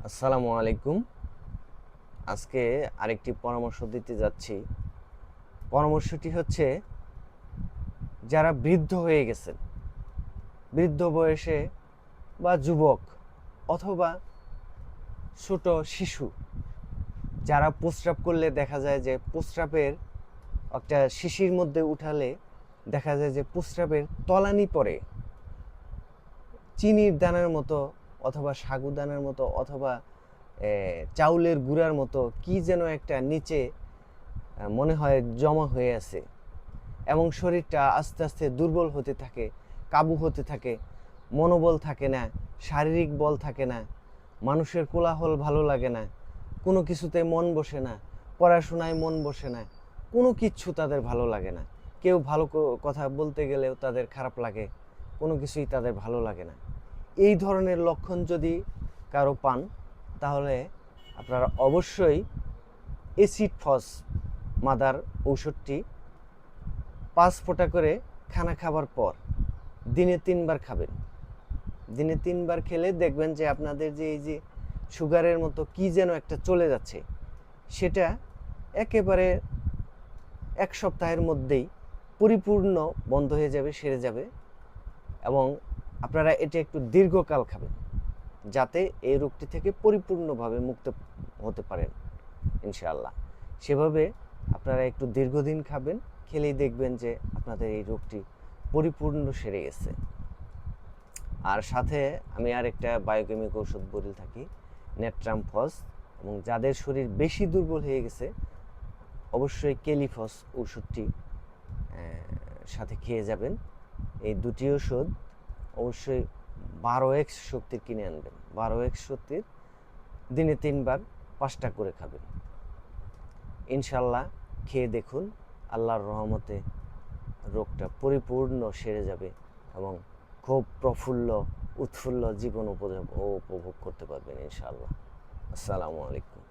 আসসালামু আলাইকুম। আজকে আরেকটি পরামর্শ দিতে যাচ্ছি। পরামর্শটি হচ্ছে, যারা বৃদ্ধ হয়ে গেছেন, বৃদ্ধ বয়সে বা যুবক অথবা ছোট শিশু, যারা প্রস্রাব করলে দেখা যায় যে প্রস্রাবের একটা শিশির মধ্যে উঠালে দেখা যায় যে প্রস্রাবের তলানি পড়ে চিনির দানার মতো, অথবা সাগুদানার মতো, অথবা চাউলের গুঁড়ার মতো কি যেন একটা নিচে মনে হয় জমা হয়ে আছে, এবং শরীরটা আস্তে আস্তে দুর্বল হতে থাকে, কাবু হতে থাকে, মনোবল থাকে না, শারীরিক বল থাকে না, মানুষের কোলাহল ভালো লাগে না, কোনো কিছুতে মন বসে না, পড়াশোনায় মন বসে না, কোনো কিচ্ছু তাদের ভালো লাগে না। কেউ ভালো কথা বলতে গেলেও তাদের খারাপ লাগে, কোনো কিছুই তাদের ভালো লাগে না। এই ধরনের লক্ষণ যদি কারো পান, তাহলে আপনারা অবশ্যই অ্যাসিড ফস মাদার ঔষধটি 5 ফোঁটা করে খানা খাবার পর দিনে 3 বার খাবেন। দিনে 3 বার খেলে দেখবেন যে আপনাদের যে এই যে সুগারের মতো কি যেন একটা চলে যাচ্ছে, সেটা একেবারে 1 সপ্তাহের মধ্যেই পরিপূর্ণ বন্ধ হয়ে যাবে, সেরে যাবে। এবং আপনারা এটা একটু দীর্ঘকাল খাবেন, যাতে এই রোগটি থেকে পরিপূর্ণভাবে মুক্ত হতে পারেন ইনশাআল্লাহ। সেভাবে আপনারা একটু দীর্ঘদিন খাবেন, খেলেই দেখবেন যে আপনাদের এই রোগটি পরিপূর্ণ সেরে গেছে। আর সাথে আমি আর একটা বায়োকেমিক ওষুধ বলে থাকি, নেট্রাম ফস। এবং যাদের শরীর বেশি দুর্বল হয়ে গেছে, অবশ্যই কেলিফস ওষুধটি সাথে খেয়ে যাবেন। এই দুটি ওষুধ অবশ্যই 12x শক্তির কিনে আনবেন। 12x শক্তির দিনে 3 বার 5টা করে খাবেন। ইনশাল্লাহ খেয়ে দেখুন, আল্লাহর রহমতে রোগটা পরিপূর্ণ সেরে যাবে এবং খুব প্রফুল্ল উৎফুল্ল জীবন উপভোগ করতে পারবেন ইনশাআল্লাহ। আসসালামু আলাইকুম।